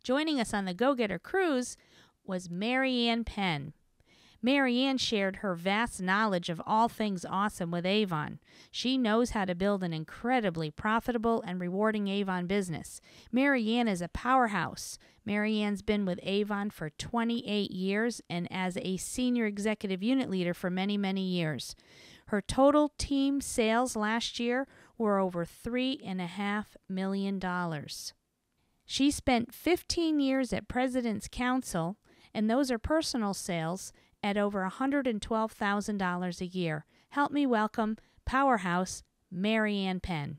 Joining us on the Go-Getter Cruise was Maryann Penn. Maryann shared her vast knowledge of all things awesome with Avon. She knows how to build an incredibly profitable and rewarding Avon business. Maryann is a powerhouse. Maryann's been with Avon for 28 years and as a senior executive unit leader for many, many years. Her total team sales last year were over $3.5 million. She spent 15 years at President's Council, and those are personal sales, at over $112,000 a year. Help me welcome powerhouse Maryann Penn.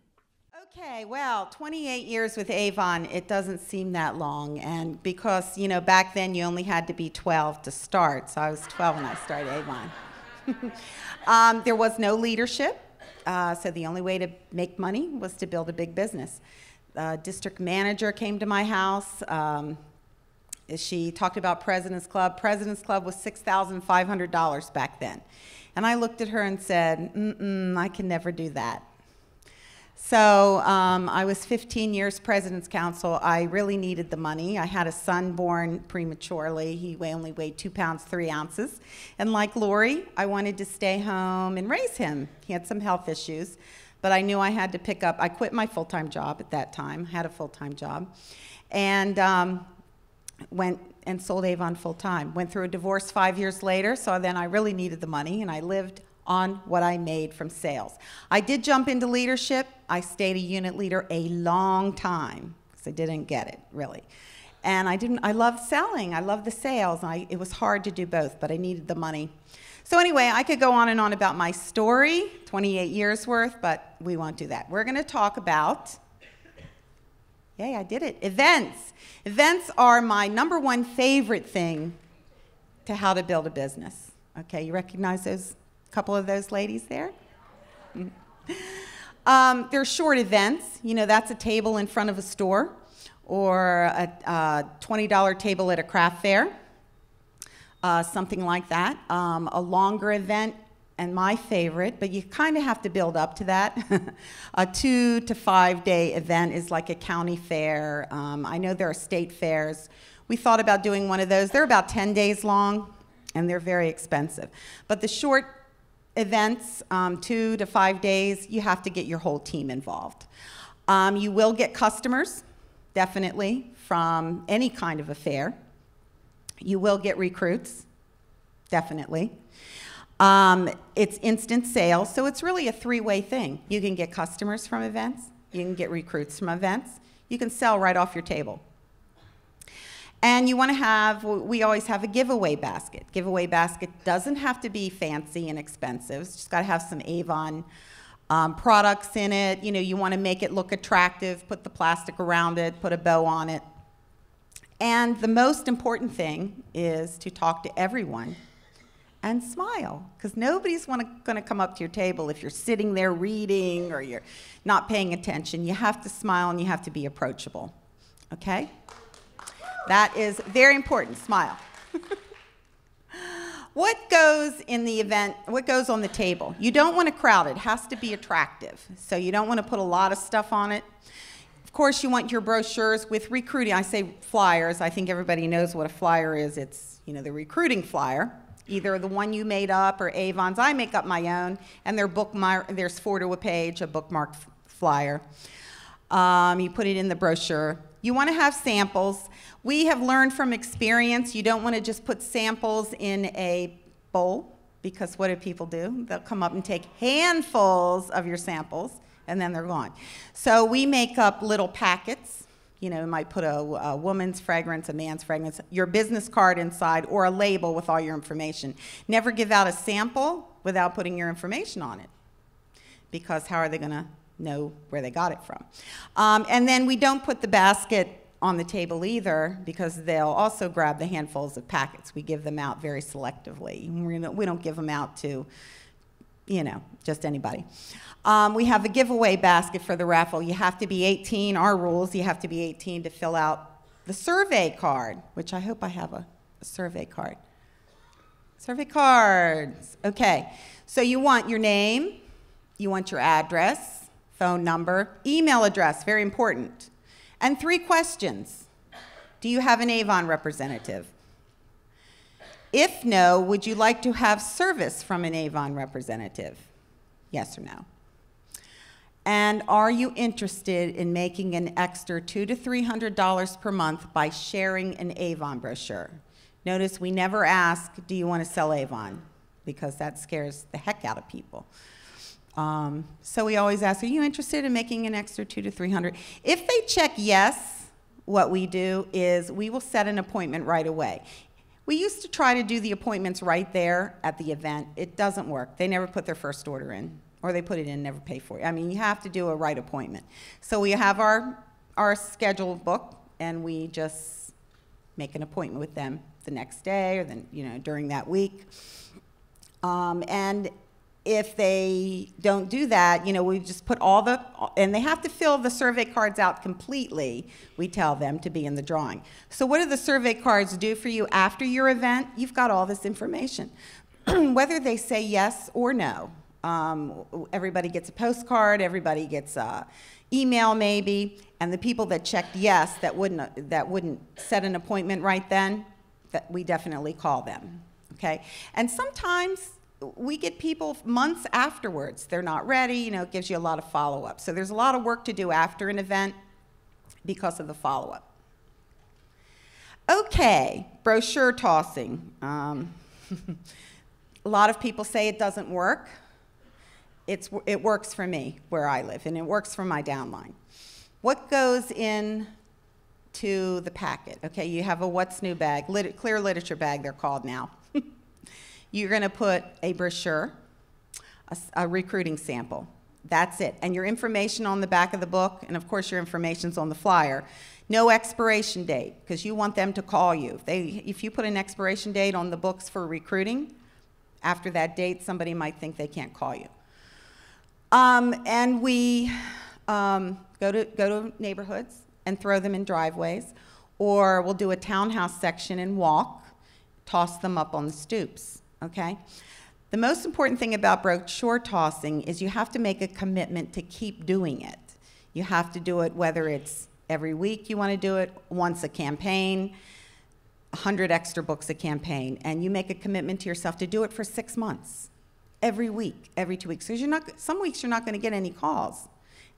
Okay, well, 28 years with Avon, it doesn't seem that long. And because, you know, back then you only had to be 12 to start. So I was 12 when I started Avon. There was no leadership. So the only way to make money was to build a big business. District manager came to my house. She talked about President's Club. President's Club was $6,500 back then. And I looked at her and said, I can never do that. So I was 15 years President's Council. I really needed the money. I had a son born prematurely. He only weighed 2 pounds, 3 ounces. And like Lori, I wanted to stay home and raise him. He had some health issues, but I knew I had to pick up. I quit my full-time job at that time, had a full-time job, and went and sold Avon full-time. Went through a divorce 5 years later, so then I really needed the money, and I lived on what I made from sales. I did jump into leadership. I stayed a unit leader a long time, because I didn't get it, really. And I loved selling. I loved the sales. And it was hard to do both, but I needed the money. So anyway, I could go on and on about my story, 28 years worth, but we won't do that. We're going to talk about, yay, I did it, events. Events are my -- favorite thing to how to build a business. Okay, you recognize those, couple of those ladies there? They're short events. You know, that's a table in front of a store or a $20 table at a craft fair, something like that. A longer event, and my favorite, but you kind of have to build up to that. A 2 to 5 day event is like a county fair. I know there are state fairs. We thought about doing one of those. They're about 10 days long, and they're very expensive. But the short events, 2 to 5 days, you have to get your whole team involved. You will get customers, definitely, from any kind of a fair. You will get recruits, definitely. It's instant sales, so it's really a three-way thing. You can get customers from events, you can get recruits from events, you can sell right off your table. And you want to have, we always have a giveaway basket. Giveaway basket doesn't have to be fancy and expensive. It's just got to have some Avon products in it. You know, you want to make it look attractive, put the plastic around it, put a bow on it. And the most important thing is to talk to everyone and smile, because nobody's going to come up to your table if you're sitting there reading or you're not paying attention. You have to smile and you have to be approachable, okay? That is very important, smile. What goes in the event, what goes on the table? You don't want to crowd it. It has to be attractive. So you don't want to put a lot of stuff on it. Of course, you want your brochures with recruiting. I say flyers. I think everybody knows what a flyer is. It's, you know, the recruiting flyer. Either the one you made up or Avon's. I make up my own, and they're bookmarked. There's 4 to a page, a bookmarked flyer. You put it in the brochure. You want to have samples. We have learned from experience, you don't want to just put samples in a bowl, because what do people do? They'll come up and take handfuls of your samples, and then they're gone. So we make up little packets. You know, you might put a woman's fragrance, a man's fragrance, your business card inside, or a label with all your information. Never give out a sample without putting your information on it, because how are they going to know where they got it from? And then we don't put the basket on the table either, because they'll also grab the handfuls of packets. We give them out very selectively. We don't give them out to, you know, just anybody. We have a giveaway basket for the raffle. You have to be 18. Our rules, you have to be 18 to fill out the survey card, which I hope I have a survey card. Survey cards. Okay. So you want your name, you want your address, phone number, email address, very important, and 3 questions. Do you have an Avon representative? If no, would you like to have service from an Avon representative? Yes or no? And are you interested in making an extra $200 to $300 per month by sharing an Avon brochure? Notice we never ask, do you want to sell Avon? Because that scares the heck out of people. So we always ask, are you interested in making an extra $200 to $300? If they check yes, what we do is we will set an appointment right away. We used to try to do the appointments right there at the event. It doesn't work. They never put their first order in, or they put it in and never pay for it. I mean, you have to do a right appointment. So we have our schedule book, and we just make an appointment with them the next day or then, during that week. And if they don't do that, we just put and they have to fill the survey cards out completely, we tell them, to be in the drawing. So what do the survey cards do for you after your event? You've got all this information. Whether they say yes or no. Everybody gets a postcard, everybody gets an email maybe, and the people that checked yes, that wouldn't set an appointment right then, that we definitely call them, okay? And sometimes we get people months afterwards. They're not ready, it gives you a lot of follow-up. So there's a lot of work to do after an event because of the follow-up. Okay, brochure tossing. A lot of people say it doesn't work. It works for me where I live, and it works for my downline. What goes in to the packet? Okay, you have a what's new bag, clear literature bag they're called now. You're going to put a brochure, a recruiting sample. That's it. And your information on the back of the book, and of course your information's on the flyer. No expiration date, because you want them to call you. If you put an expiration date on the books for recruiting, after that date, somebody might think they can't call you. And we go to neighborhoods and throw them in driveways, or we'll do a townhouse section and walk, toss them up on the stoops. Okay? The most important thing about brochure tossing is you have to make a commitment to keep doing it. You have to do it whether it's every week you want to do it, once a campaign, 100 extra books a campaign, and you make a commitment to yourself to do it for 6 months, every week, every 2 weeks. Because some weeks you're not going to get any calls.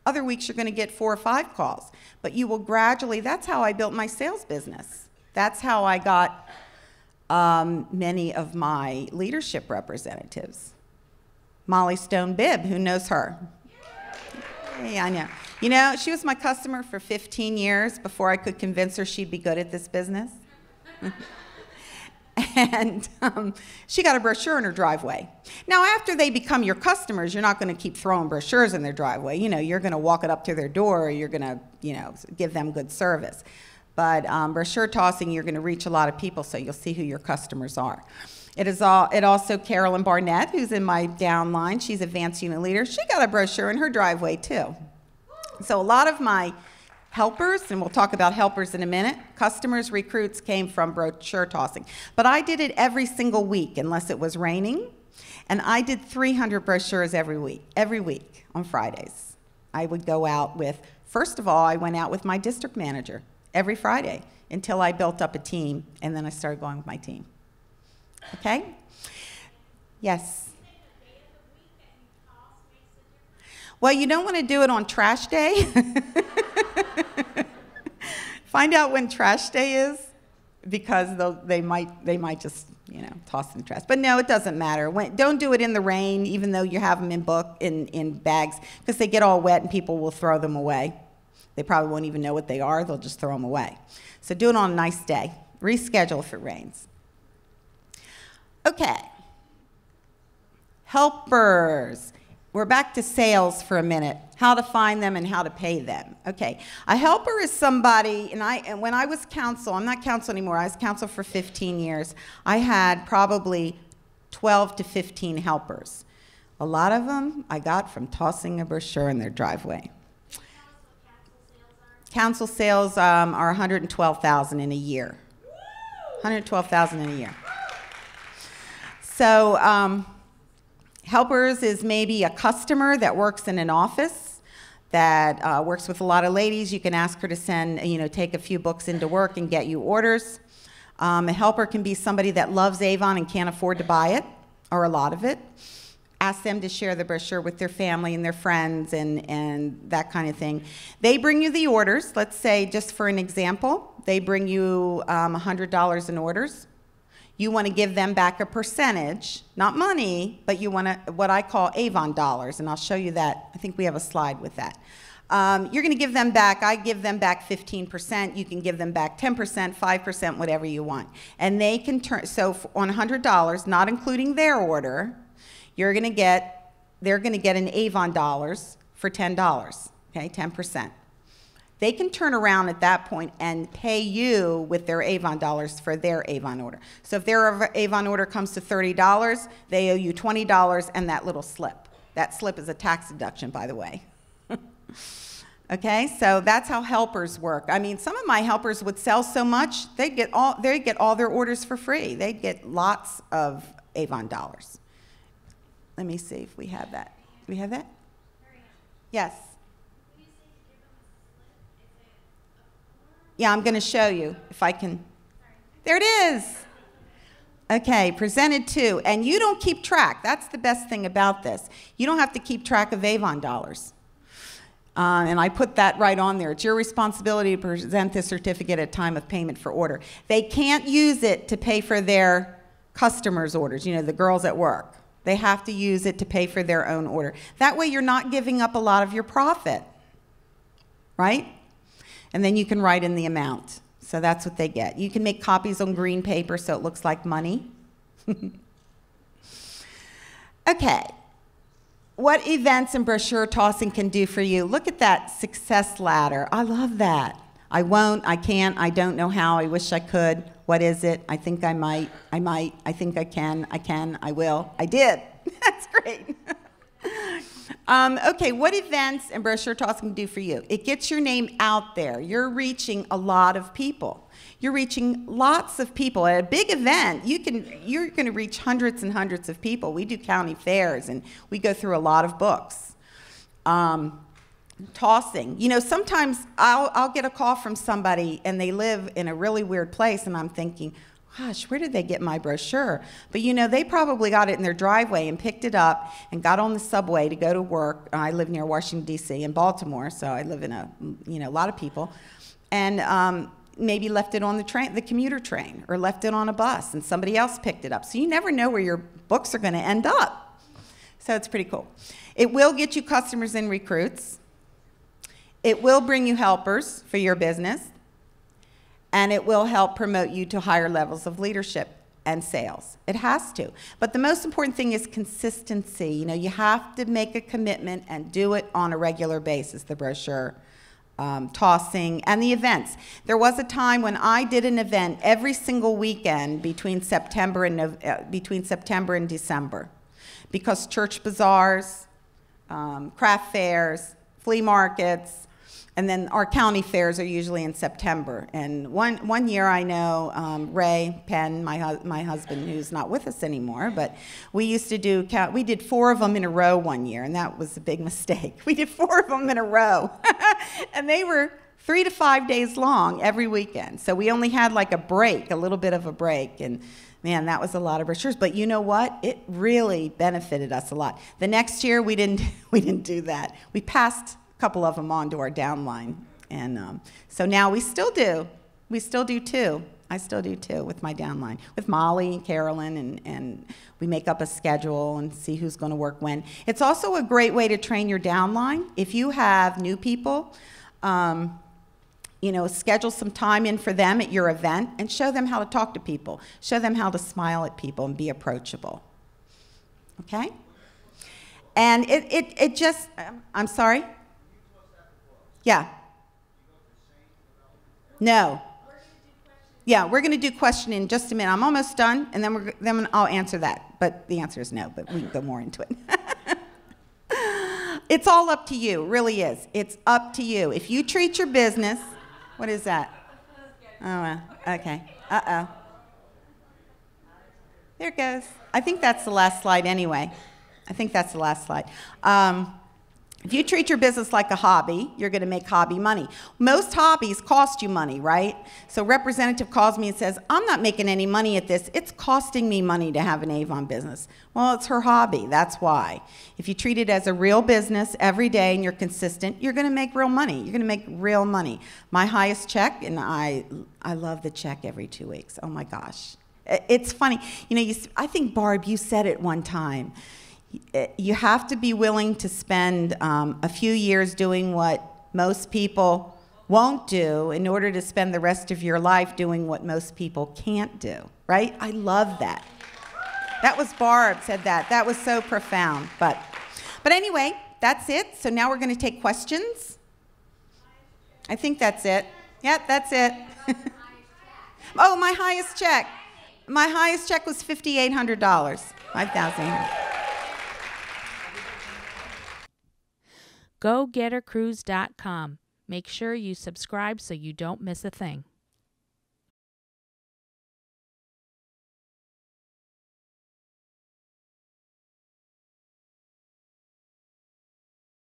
Other weeks you're going to get 4 or 5 calls. But you will gradually, that's how I built my sales business. That's how I got many of my leadership representatives. Molly Stone Bibb, who knows her? Yeah, I know. She was my customer for 15 years before I could convince her she'd be good at this business. And she got a brochure in her driveway. Now, after they become your customers, you're not going to keep throwing brochures in their driveway. You're going to walk it up to their door, or you're going to, give them good service. But brochure tossing, you're going to reach a lot of people, so you'll see who your customers are. It also Carolyn Barnett, who's in my downline. She's advanced unit leader. She got a brochure in her driveway, too. So a lot of my helpers, and we'll talk about helpers in a minute, customers, recruits came from brochure tossing. But I did it every single week, unless it was raining. And I did 300 brochures every week on Fridays. I would go out with, first of all, I went out with my district manager every Friday until I built up a team, and then I started going with my team. Okay? Yes? Well, you don't want to do it on trash day. Find out when trash day is, because they might just toss in the trash. But no, it doesn't matter. Don't do it in the rain, even though you have them in bags, because they get all wet and people will throw them away. They probably won't even know what they are. They'll just throw them away. So do it on a nice day. Reschedule if it rains. Okay. Helpers. We're back to sales for a minute. How to find them and how to pay them. Okay. A helper is somebody, and when I was counsel, I'm not counsel anymore. I was counsel for 15 years. I had probably 12 to 15 helpers. A lot of them I got from tossing a brochure in their driveway. Council sales are $112,000 in a year. $112,000 in a year. So helpers is maybe a customer that works in an office that works with a lot of ladies. You can ask her to send, take a few books into work and get you orders. A helper can be somebody that loves Avon and can't afford to buy it, or a lot of it. Ask them to share the brochure with their family and their friends and that kind of thing. They bring you the orders. Let's say, just for an example, they bring you $100 in orders. You want to give them back a percentage, not money, but you want to, what I call Avon dollars, and I'll show you that. I think we have a slide with that. You're going to give them back, I give them back 15%, you can give them back 10%, 5%, whatever you want. And they can turn, so on $100, not including their order, they're going to get an Avon dollars for $10, okay, 10%. They can turn around at that point and pay you with their Avon dollars for their Avon order. So if their Avon order comes to $30, they owe you $20 and that little slip. That slip is a tax deduction, by the way. Okay, so that's how helpers work. I mean, some of my helpers would sell so much, they'd get all their orders for free. They'd get lots of Avon dollars. Let me see if we have that. Do we have that? Yes. Yeah, I'm going to show you if I can. There it is. Okay, presented to. And you don't keep track. That's the best thing about this. You don't have to keep track of Avon dollars. And I put that right on there. It's your responsibility to present the certificate at time of payment for order. They can't use it to pay for their customers' orders, the girls at work. They have to use it to pay for their own order. That way you're not giving up a lot of your profit, right? And then you can write in the amount. So that's what they get. You can make copies on green paper so it looks like money. Okay. What events and brochure tossing can do for you? Look at that success ladder. I love that. I won't, I can't, I don't know how, I wish I could. What is it? I think I might, I think I can, I will. I did. That's great. Okay, what events and brochure tossing can do for you? It gets your name out there. You're reaching a lot of people. You're reaching lots of people. At a big event, you're going to reach hundreds and hundreds of people. We do county fairs, and we go through a lot of books. Tossing. Sometimes I'll get a call from somebody, and they live in a really weird place, and I'm thinking, gosh, where did they get my brochure? But they probably got it in their driveway and picked it up and got on the subway to go to work. I live near Washington, D.C. in Baltimore, so I live in a lot of people. And maybe left it on the commuter train, or left it on a bus, and somebody else picked it up. So you never know where your books are going to end up. So it's pretty cool. It will get you customers and recruits. It will bring you helpers for your business. And it will help promote you to higher levels of leadership and sales. It has to. But the most important thing is consistency. You have to make a commitment and do it on a regular basis, the brochure, tossing, and the events. There was a time when I did an event every single weekend between September and December, because church bazaars, craft fairs, flea markets, and then our county fairs are usually in September. And one year I know Ray Penn, my husband, who's not with us anymore, but we did 4 of them in a row one year, and that was a big mistake. We did 4 of them in a row. And they were 3 to 5 days long every weekend. So we only had like a little bit of a break. And man, that was a lot of brochures. But you know what? It really benefited us a lot. The next year we didn't do that. We passed couple of them on to our downline, and so now we still do 2. I still do 2 with my downline, with Molly and Carolyn, and we make up a schedule and see who's going to work when. It's also a great way to train your downline. If you have new people, schedule some time in for them at your event and show them how to talk to people, show them how to smile at people and be approachable. Okay? And it just, I'm sorry? Yeah. No. Yeah, we're going to do question in just a minute. I'm almost done, and then I'll answer that. But the answer is no, but we can go more into it. It's all up to you, it really is. It's up to you. If you treat your business, what is that? Oh, okay. Uh-oh. There it goes. I think that's the last slide anyway. If you treat your business like a hobby, you're going to make hobby money. Most hobbies cost you money, right? So representative calls me and says, I'm not making any money at this. It's costing me money to have an Avon business. Well, it's her hobby. That's why. If you treat it as a real business every day and you're consistent, you're going to make real money. You're going to make real money. My highest check, and I love the check every 2 weeks. Oh, my gosh. It's funny. You know, I think, Barb, you said it one time. You have to be willing to spend a few years doing what most people won't do in order to spend the rest of your life doing what most people can't do, right? I love that. That was Barb said that. That was so profound. But anyway, that's it. So now we're going to take questions. I think that's it. Yep, that's it. Oh, my highest check. My highest check was $5,800. $5,800. GoGetterCruise.com. Make sure you subscribe so you don't miss a thing.